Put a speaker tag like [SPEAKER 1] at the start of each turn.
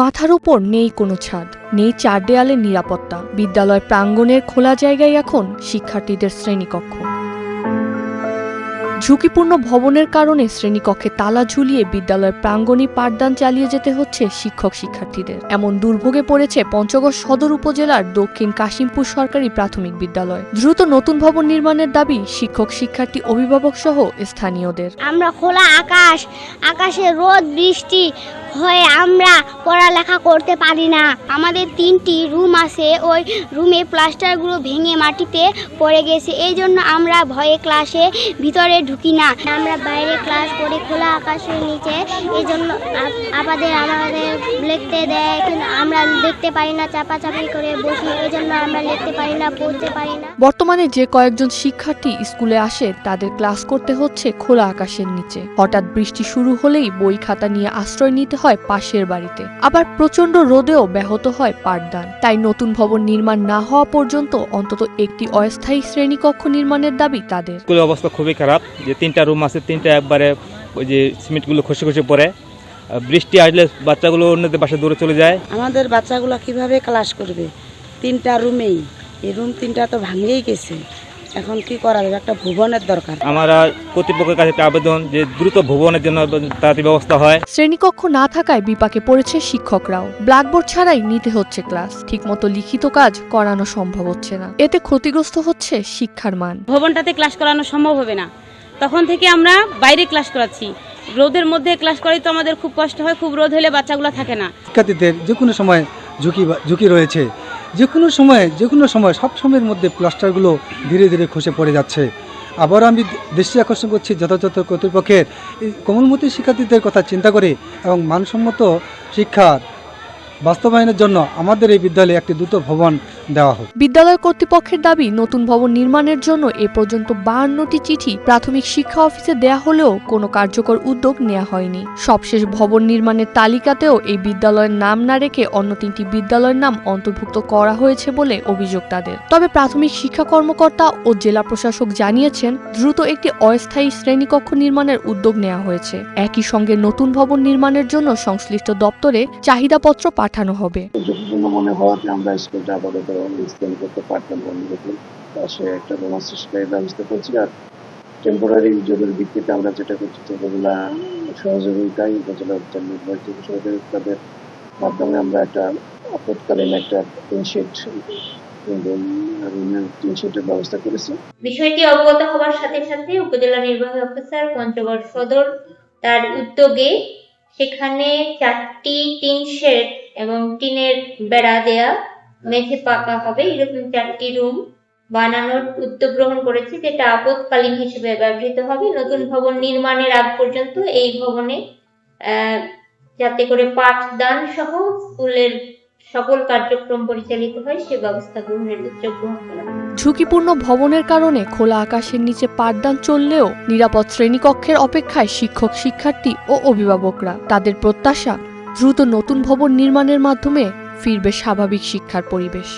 [SPEAKER 1] মাথার উপর নেই কোনো ছাদ, নেই চার দেয়ালের নিরাপত্তা। বিদ্যালয় প্রাঙ্গণের খোলা জায়গায় এখন শিক্ষার্থীদের শ্রেণীকক্ষ। ঝুঁকিপূর্ণ ভবনের কারণে শ্রেণীকক্ষে তালা ঝুলিয়ে বিদ্যালয়ের প্রাঙ্গণে পাঠদান চালিয়ে যেতে হচ্ছে শিক্ষক শিক্ষার্থীদের। এমন দুর্ভোগে পড়েছে পঞ্চগড় সদর উপজেলার দক্ষিণ কাশিমপুর সরকারি প্রাথমিক বিদ্যালয়। দ্রুত নতুন ভবন নির্মাণের দাবি শিক্ষক শিক্ষার্থী অভিভাবক সহ স্থানীয়দের।
[SPEAKER 2] আমরা খোলা আকাশে রোদ বৃষ্টি হয়ে আমরা পড়ালেখা করতে পারি না। আমাদের 3টি রুম আছে, ওই রুমে প্লাস্টারগুলো ভেঙে মাটিতে পড়ে গেছে। এই জন্য আমরা ভয়ে ক্লাসে ভিতরে ঢুকি না। আমরা বাইরে ক্লাস করি খোলা আকাশের নিচে। এই জন্য আমাদের লিখতে দেয়, কিন্তু আমরা লিখতে পারি না, চাপাচাপি করে বসি। এই জন্য আমরা লিখতে পারি না, পড়তে পারি না।
[SPEAKER 1] বর্তমানে যে কয়েকজন শিক্ষার্থী স্কুলে আসে তাদের ক্লাস করতে হচ্ছে খোলা আকাশের নিচে। হঠাৎ বৃষ্টি শুরু হলেই বই খাতা নিয়ে আশ্রয় নিতে হয় পাশের বাড়িতে। আবার প্রচন্ড রোদেও ব্যাহত হয় পাঠদান। তাই নতুন ভবন নির্মাণ না হওয়া পর্যন্ত অন্তত একটি অস্থায়ী শ্রেণীকক্ষ নির্মাণের দাবি তাদের।
[SPEAKER 3] স্কুলের অবস্থা খুবই খারাপ, যে 3টা রুম আছে, 3টা একবারে ওই যে সিমেন্টগুলো খসে খসে পড়ে। বৃষ্টি আসলে বাচ্চাগুলো অন্যদের বাসায় দূরে চলে যায়।
[SPEAKER 4] আমাদের বাচ্চাগুলো কিভাবে ক্লাস করবে? 3টা রুমেই, এই রুম 3টা তো ভাঙিয়েই গেছে। এখন কি করা যাবে? একটা ভবনের দরকার।
[SPEAKER 3] আমরা কর্তৃপক্ষের কাছে একটা আবেদন যে দ্রুত ভবনের জন্য তাড়াতাড়ি ব্যবস্থা হয়।
[SPEAKER 1] শ্রেণীকক্ষ না থাকায় বিপাকে পড়েছে শিক্ষকরাও। ব্ল্যাকবোর্ড ছাড়াই নিতে হচ্ছে ক্লাস, ঠিকমতো লিখিত কাজ করানো সম্ভব হচ্ছে না। এতে ক্ষতিগ্রস্ত হচ্ছে শিক্ষার মান।
[SPEAKER 5] ভবনটাতে ক্লাস করানো সম্ভব হবে না, তখন থেকে আমরা বাইরে ক্লাস করাচ্ছি। রোদের মধ্যে ক্লাস করাই তো আমাদের খুব কষ্ট হয়, খুব রোদ হলে বাচ্চাগুলো থাকে না।
[SPEAKER 6] শিক্ষার্থীদের যে কোনো সময় ঝুঁকি রয়েছে, যে কোনো সময় সব সময়ের মধ্যে প্লাস্টারগুলো ধীরে ধীরে খসে পড়ে যাচ্ছে। আবার আমি দৃষ্টি আকর্ষণ করছি যথাযথ কর্তৃপক্ষের এই কোমলমতি শিক্ষার্থীদের কথা চিন্তা করে এবং মানসম্মত শিক্ষার বাস্তবায়নের জন্য আমাদের এই বিদ্যালয়ে একটি দ্রুত ভবন দেওয়া হোক।
[SPEAKER 1] বিদ্যালয় কর্তৃপক্ষের দাবি নতুন ভবন নির্মাণের জন্য এ পর্যন্ত 52টি চিঠি প্রাথমিক শিক্ষা অফিসে দেয়া হলেও কোনো কার্যকর উদ্যোগ নেওয়া হয়নি। সবশেষ ভবন নির্মাণের তালিকাতেও এই বিদ্যালয়ের নাম না রেখে অন্য 3টি বিদ্যালয়ের নাম অন্তর্ভুক্ত করা হয়েছে বলে অভিযোগ তাদের। তবে প্রাথমিক শিক্ষা কর্মকর্তা ও জেলা প্রশাসক জানিয়েছেন দ্রুত একটি অস্থায়ী শ্রেণীকক্ষ নির্মাণের উদ্যোগ নেওয়া হয়েছে। একই সঙ্গে নতুন ভবন নির্মাণের জন্য সংশ্লিষ্ট দপ্তরে চাহিদাপত্র পাঠানো হবে।
[SPEAKER 7] মনে হওয়াতে আমরা স্কুলটা আপাতত এক্সটেন্ড করতে পারতাম। পাশে একটা রুম সৃষ্টির ব্যবস্থা করছি, আর টেম্পোরারি জরুরি ভিত্তিতে আমরা যেটা করছি সেগুলা সহযোগিতায় উপজেলা নির্বাচিত সহযোগিতাদের মাধ্যমে আমরা একটা আপৎকালীন একটা টিনশেডের ব্যবস্থা করেছি।
[SPEAKER 8] বিষয়টি অবগত হওয়ার সাথে সাথে উপজেলা নির্বাহী অফিসার পঞ্চগড় সদর তার উদ্যোগে সেখানে 4টি টিন শেড এবং টিনের বেড়া দেয়া, মেঝে পাকা হবে, এরকম 4টি রুম বানানোর উদ্যোগ গ্রহণ করেছে, যেটা আপৎকালীন হিসেবে ব্যবহৃত হবে। নতুন ভবন নির্মাণের আগ পর্যন্ত এই ভবনে যাতে করে পাঠদান সহ স্কুলের সকল কার্যক্রম পরিচালিত হয় সে ব্যবস্থা গ্রহণের উদ্যোগ গ্রহণ করা।
[SPEAKER 1] ঝুঁকিপূর্ণ ভবনের কারণে খোলা আকাশের নিচে পাঠদান চললেও নিরাপদ শ্রেণীকক্ষের অপেক্ষায় শিক্ষক শিক্ষার্থী ও অভিভাবকরা। তাদের প্রত্যাশা দ্রুত নতুন ভবন নির্মাণের মাধ্যমে ফিরবে স্বাভাবিক শিক্ষার পরিবেশ।